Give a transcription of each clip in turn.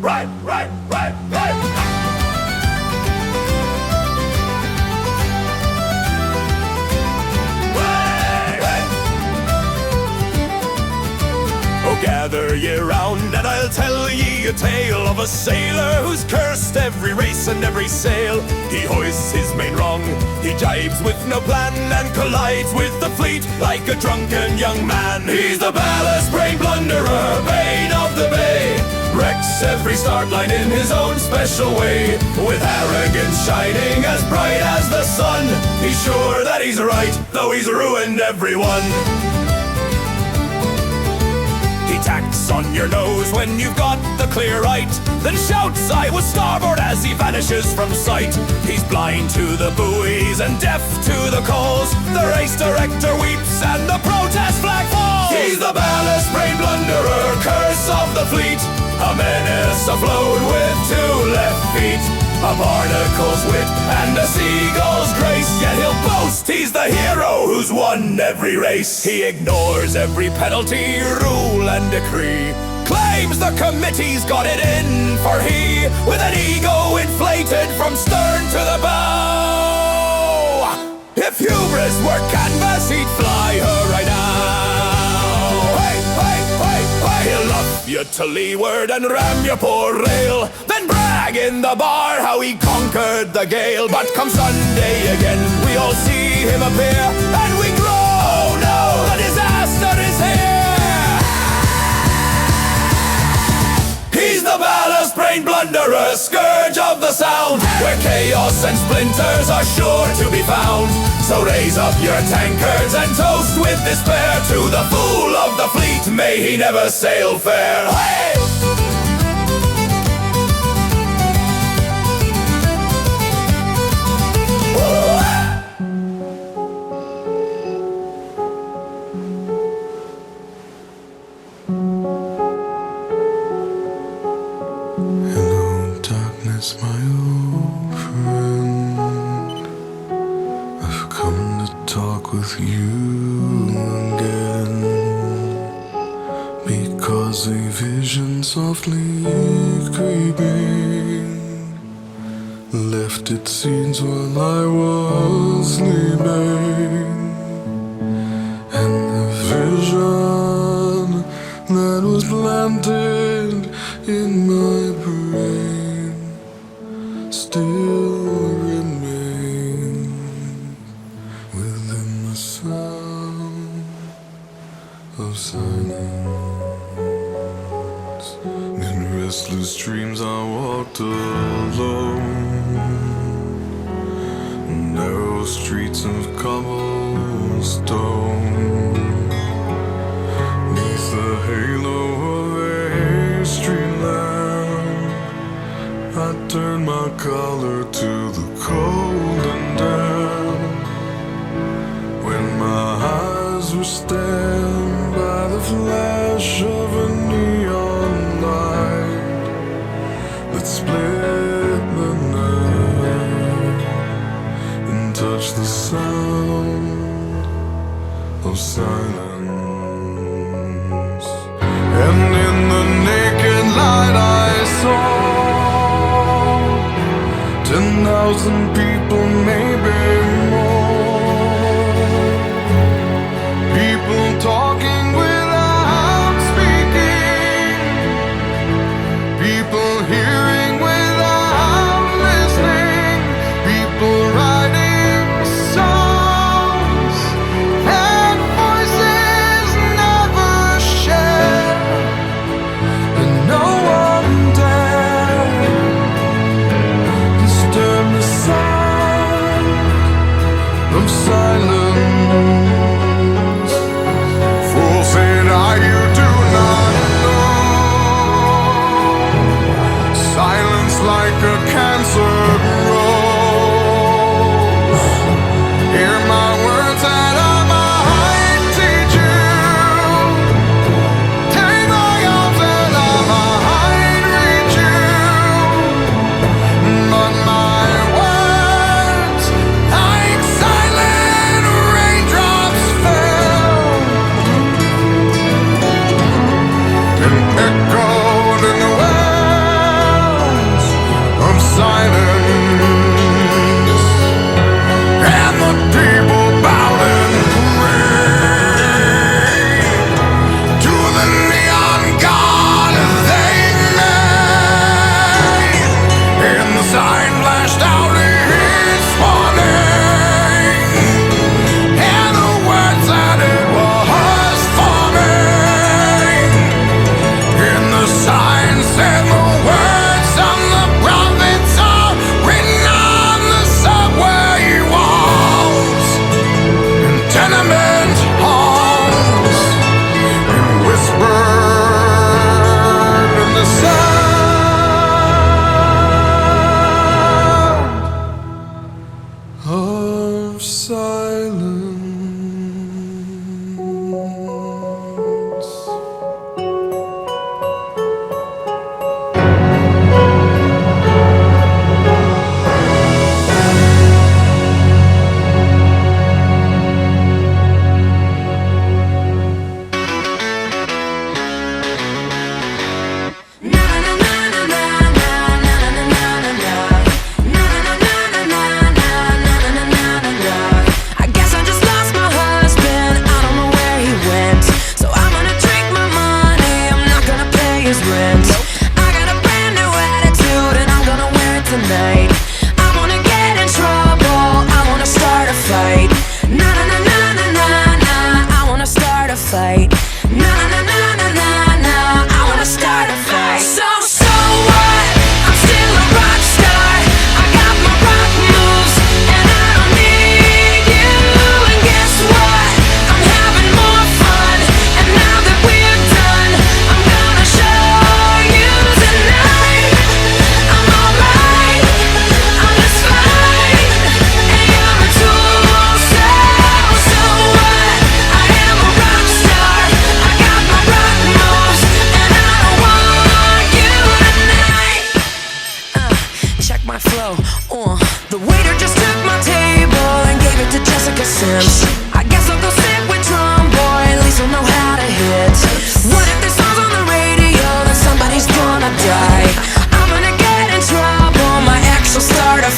right, right, right, right. Oh, gather ye round, and I'll tell ye a tale of a sailor who's cursed every race and every sail. He hoists his main rung, he jibes with no plan, and collides with the fleet like a drunken young man. He's the ballast brain blunderer, bane of the bay, wrecks every start line in his own special way. With arrogance shining as bright as the sun, he's sure that he's right, though he's ruined everyone. He tacks on your nose when you've got the clear right, then shouts, "I was starboard," as he vanishes from sight. He's blind to the buoys and deaf to the calls. The race director weeps and the protest flag falls. He's the ballast brain blunderer, curse of the fleet, a menace afloat with two left feet, a barnacle's wit and a seagull's grace. Yet he'll boast he's the hero who's won every race. He ignores every penalty, rule and decree, claims the committee's got it in, for he, with an ego inflated from stern to the bow, if hubris were canvas, he'd fly her right now. Hey, hey, hey, hey. He'll luff you to leeward and ram your poor rail, then brag in the bar how he conquered the gale. But come Sunday again, we all see him appear, and we grow, oh no, the disaster is here. He's the ballast brain blunderer, scourge of the sound, where chaos and splinters are sure to be found. So raise up your tankards and toast with despair to the fool of the fleet, may he never sail fair. Hey! Hello, darkness, my old friend. I've come to talk with you again, because a vision softly creeping left its scenes while I was sleeping, and the vision that was planted in my brain still remains within the sound of silence. In restless dreams I walked alone, narrow streets of cobblestone, neath the halo of a street lamp. I turned my collar to the cold and damp, when my eyes were stabbed by the flash of a neon light that split the night and touched the sound of silence. And in the naked light I saw 10,000 people, maybe more, people talking without speaking, people hearing without listening, people writing songs and voices never shared, and no one dared disturb the sound of silence. Fool said I, you do not know, silence like a cancer grows. Hear my words and I might teach you, take my arms and I might reach you, but my words, like silent raindrops, fell and echoed in the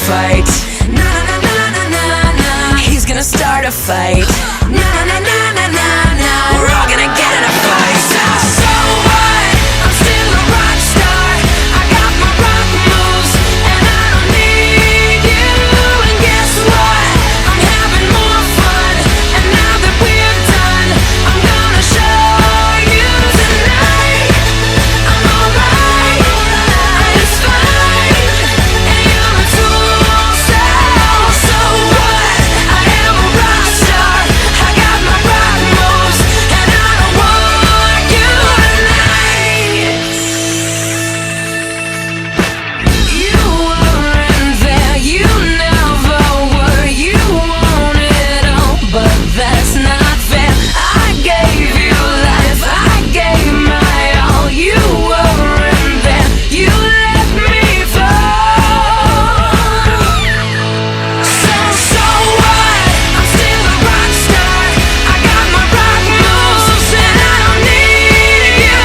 fight. Na na na na na na. He's gonna start a fight. Na na na na na na. We're all gonna get in a fight. So what? I'm still a rock star. I got my rock moves, and I don't need you. And guess what? I'm having more fun. And now that we're done, I'm gonna show you tonight. I'm alright, it's fine. And you're a tool, so what? I am a rock star. I got my rock moves, and I don't want you tonight. You weren't there, you never were. You want it all, but that's not fair. I gave you life, I gave my all. You weren't there, you let me fall. So what? I'm still a rock star. I got my rock moves, and I don't need you.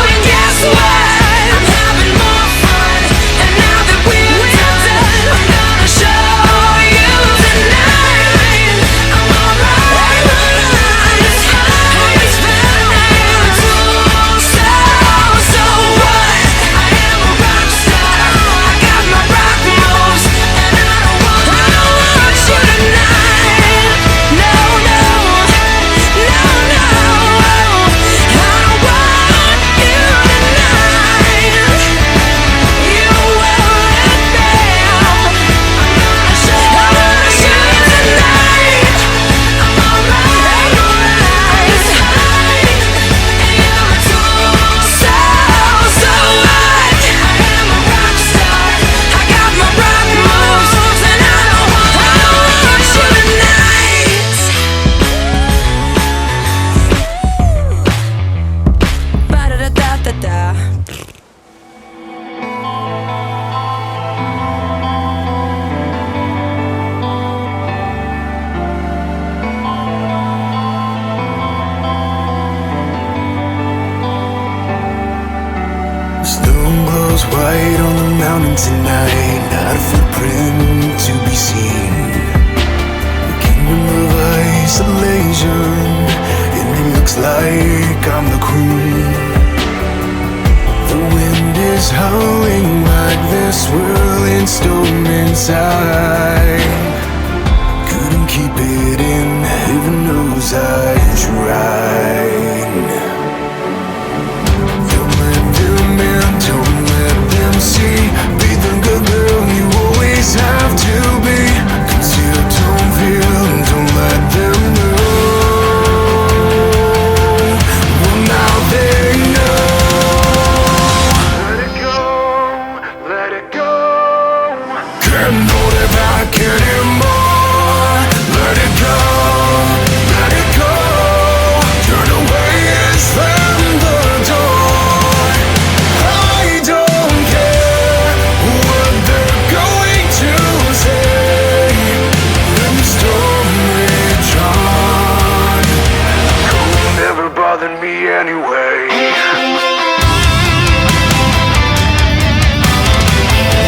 And guess what? I'm having more fun. And now that we're done, I'm gonna show you tonight. I'm alright, it's fine, it's fine. So what? I am a rock star. I got my rock moves, and I don't want you tonight. No, no, no, no. I don't want you tonight. You weren't there. I'm gonna show you tonight. I'm alright, it's fine. And you're a tool, so what? I am a rock star. I got my rock moves, and I don't want you tonight. Ba-da-da-da-da-da. Stone glows white on the mountain tonight, not a footprint to be seen. The kingdom of isolation, and it looks like I'm the queen. The wind is howling like this whirling storm inside. Couldn't keep it in, even knows I tried. Don't let them in, don't let them see. Be the good girl you always have to be. Conceal, don't feel, don't let them know. Well, now they know. Let it go, let it go. Can't hold it back anymore. Let it go, let it go. Turn away and slam the door. I don't care what they're going to say. Let the storm rage on. It will never bother me anyway.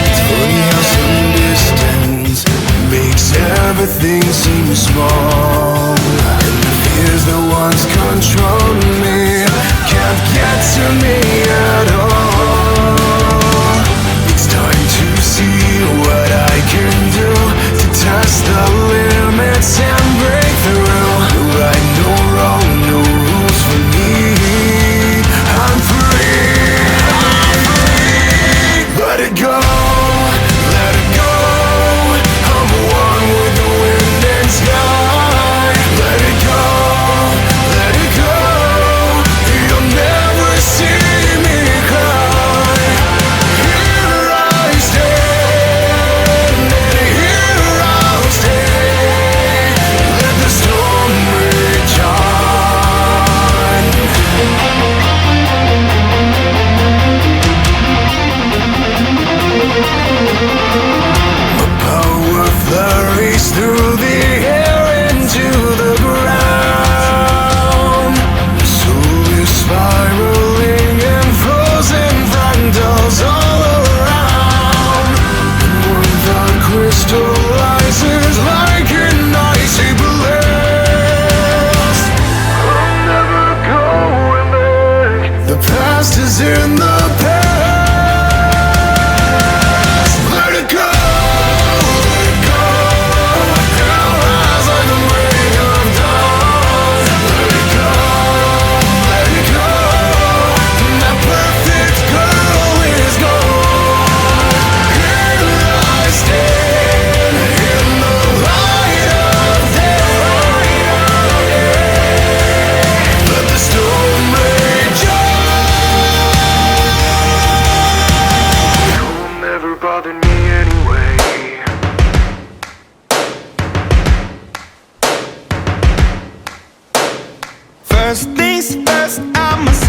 It's funny how some distance makes everything seem small. And the fears that once controlled me can't get to me at all. It's time to see what I can do to test the limits and break through. No right, no wrong, no rules for me. I'm free, I'm free. Let it go, let it go. I'm one with the wind and sky. Let it go, let it go. You'll never see me cry. Here I stand, and here I'll stay. Let the storm rage on.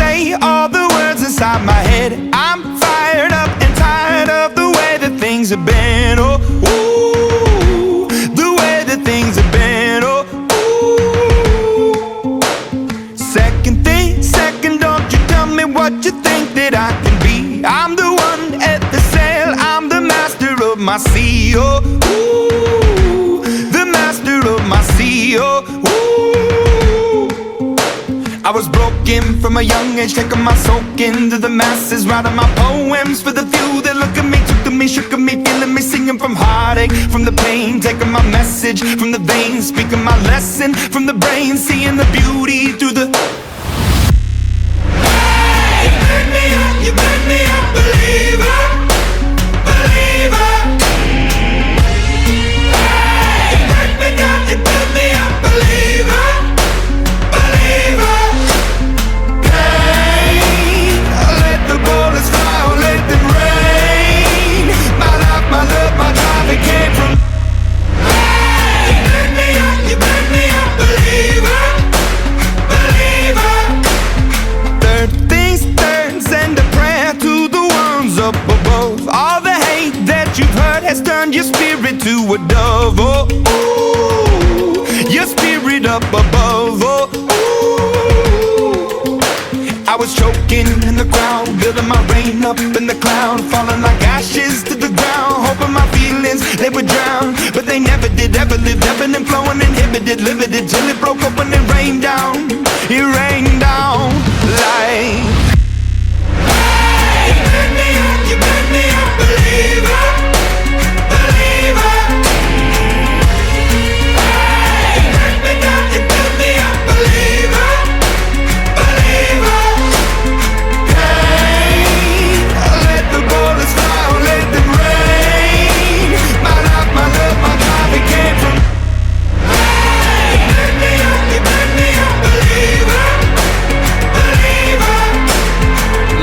say all the words inside my head. I'm fired up and tired of the way that things have been. Oh, ooh, the way that things have been. Oh, ooh. Second, don't you tell me what you think that I can be. I'm the one at the sail, I'm the master of my sea. Oh, ooh, the master of my sea. Oh, ooh. I was broken from a young age, taking my soak into the masses, writing my poems for the few that look at me, took to me, shook at me, feeling me, singing from heartache, from the pain, taking my message from the veins, speaking my lesson from the brain, seeing the beauty through the. Hey, you made me a believer, believer. Hey, you break me down, you build me a believer, believer. Let the bullets fly or let them rain. My life, my love, my drive, it came from. Hey, you made me a believer, believer. Third things third, send a prayer to the ones up above. All the hate that you've heard has turned your spirit to a dove. Oh, ooh, your spirit up above. Oh, ooh. I was choking in the crowd, building my rain up in the cloud, falling like ashes to the ground, hoping my feelings they would drown, but they never did. Ever lived, ebbing and flowing, inhibited, limited, till it broke open and rained down. It rained down like. Hey, you made me a believer, believer. Hey, you break me down, you build me a believer, believer. Hey, let the bullets fly or let them rain. My life, my love, my drive, it came from. Hey, you made me a believer, believer.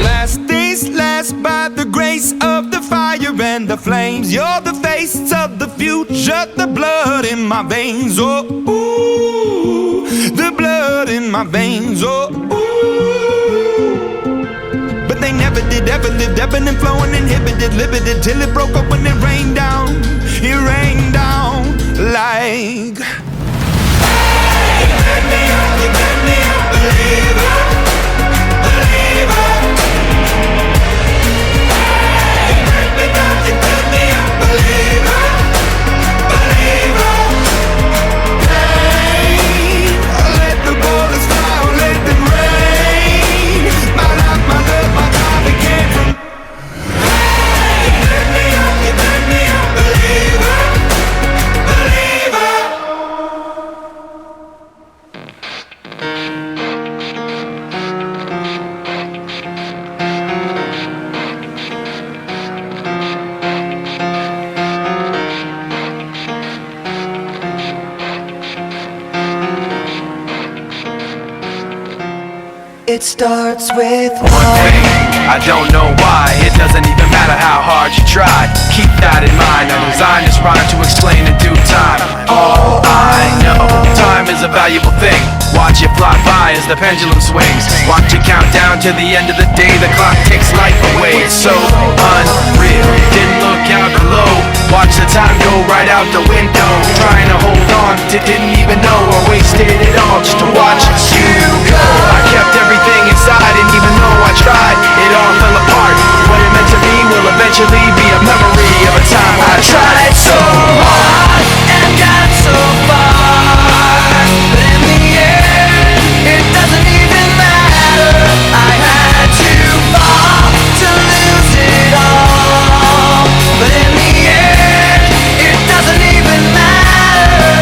Last days last by the grace of the fire and the flames. You're the face of the future, the blood in my veins. Oh, ooh, the blood in my veins. Oh, ooh. But they never did, ever lived, ebbing and flowing, inhibited, limited, till it broke open and rained down. It rained down like. Hey, you made me a believer, believer. Hey, you break me down, you build me a believer, believer. Hey, let the bullets fly or let them rain. My life, my love, my drive, it came from. Hey, you made me a believer, believer. It starts with One thing, I don't know why. It doesn't even matter how hard you try. Keep that in mind. I designed this rhyme to explain in due time. All I know, time is a valuable thing. Watch it fly by as the pendulum swings. Watch it count down to the end of the day. The clock takes life away. It's so unreal. Didn't look out below. Watch the time go right out the window. Trying to hold on to didn't even know I wasted it all just to watch you go. I kept everything inside, and even though I tried, it all fell apart. What it meant to me will eventually be a memory of a time I tried so hard and got so far, but in the end, it doesn't even matter. I had to fall to lose it all, but in the end, it doesn't even matter.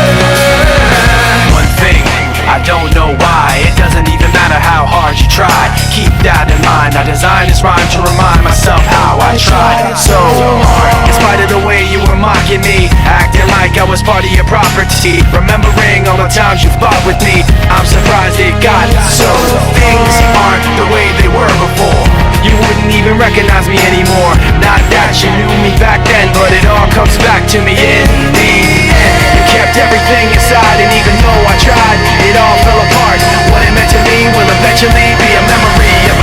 One thing, I don't know why. It doesn't even matter how hard you try. Keep that in mind. I designed this rhyme to remind myself how I tried so hard. In spite of the way you were mocking me, acting like I was part of your property, remembering all the times you fought with me, I'm surprised it got so. Things aren't the way they were before. You wouldn't even recognize me anymore. Not that you knew me back then, but it all comes back to me in the end. You kept everything inside, and even though I tried, it all fell apart. What it meant to me will eventually be a memory of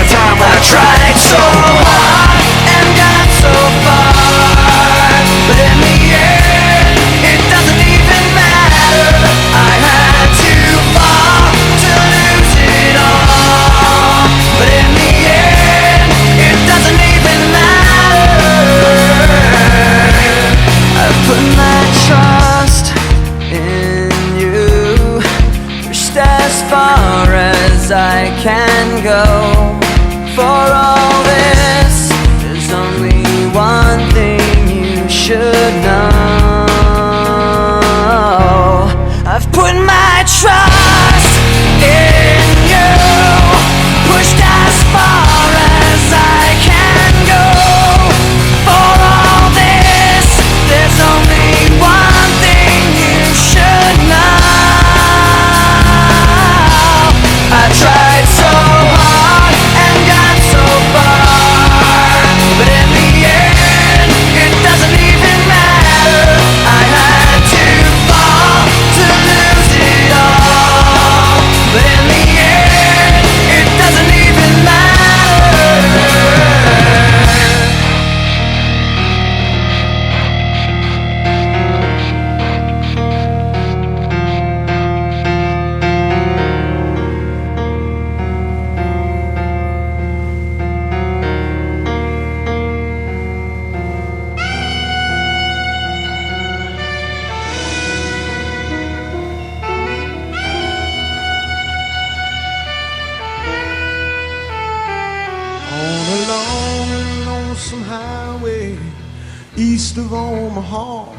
east of Omaha.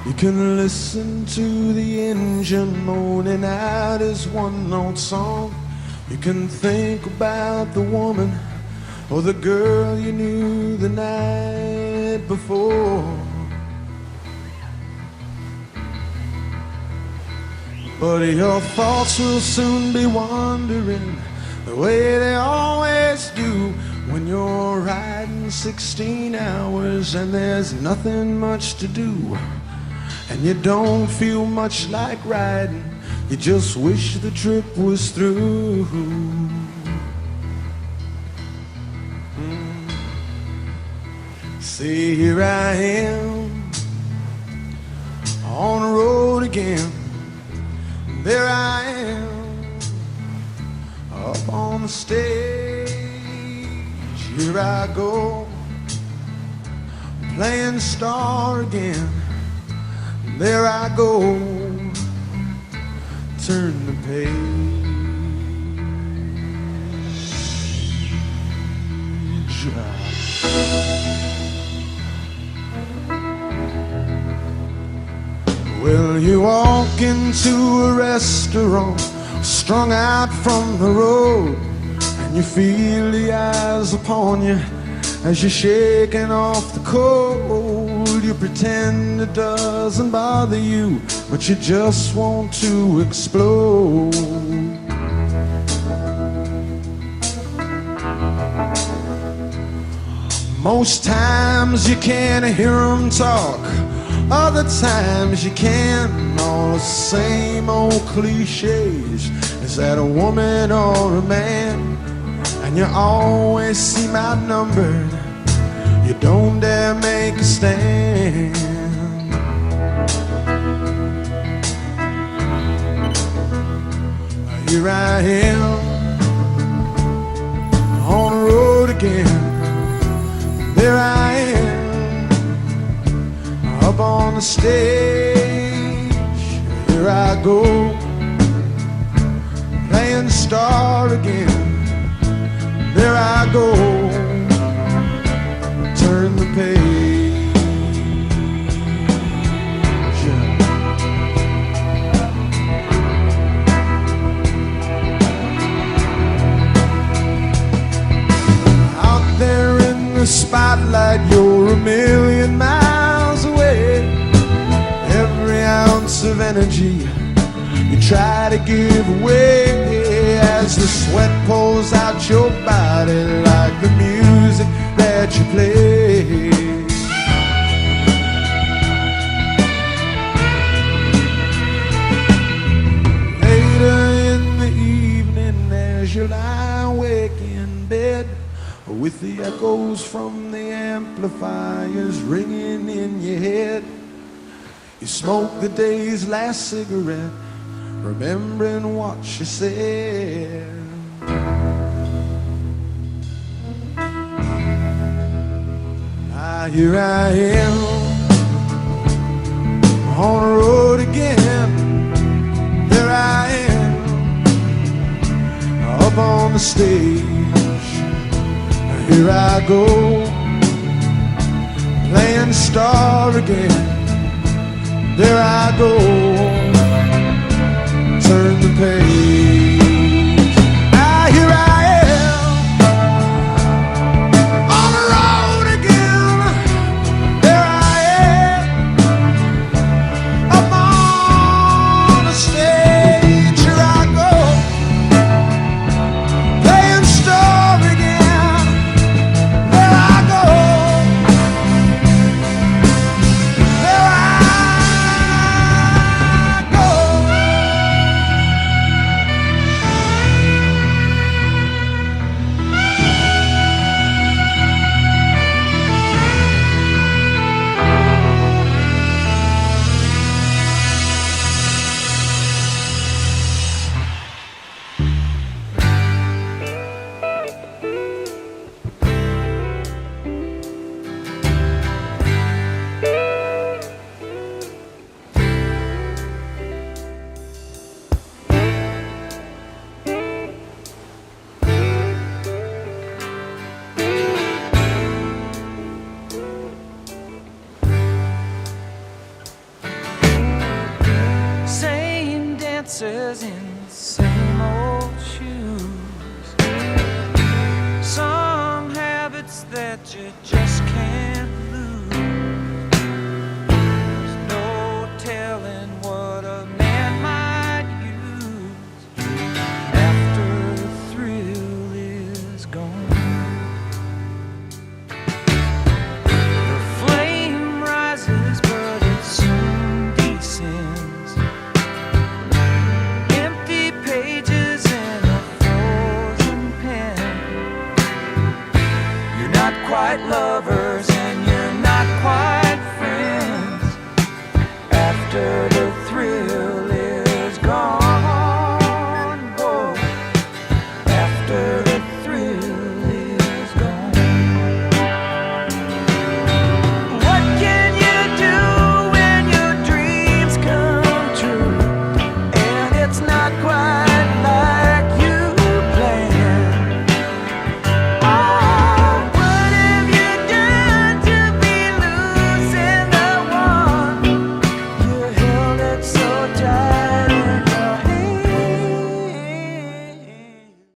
You can listen to the engine moaning out his one-note song. You can think about the woman or the girl you knew the night before. But your thoughts will soon be wandering the way they always do when you're riding 16 hours and there's nothing much to do. And you don't feel much like riding, you just wish the trip was through. See, here I am on the road again. There I am up on the stage. Here I go playing star again. There I go, turn the page. Well, you walk into a restaurant, strung out from the road, and you feel the eyes upon you as you're shaking off the cold. You pretend it doesn't bother you, but you just want to explode. Most times you can't hear them talk, other times you can. All the same old cliches. Is that a woman or a man? And you always seem outnumbered. You don't dare make a stand. Here I am on the road again. There I am up on the stage. Here I go playing star again. There I go, turn the page. Out there in the spotlight, you're a million miles away. Every ounce of energy you try to give away as the sweat pours out your body like the music that you play. Later in the evening as you lie awake in bed with the echoes from the amplifiers ringing in your head, you smoke the day's last cigarette, remembering what she said. Here I am on the road again. There I am up on the stage. Here I go playing star again. There I go, turn the page. Here I am on the road again. There I am up on the stage. Here I go playing star again. There I go, there I go. was in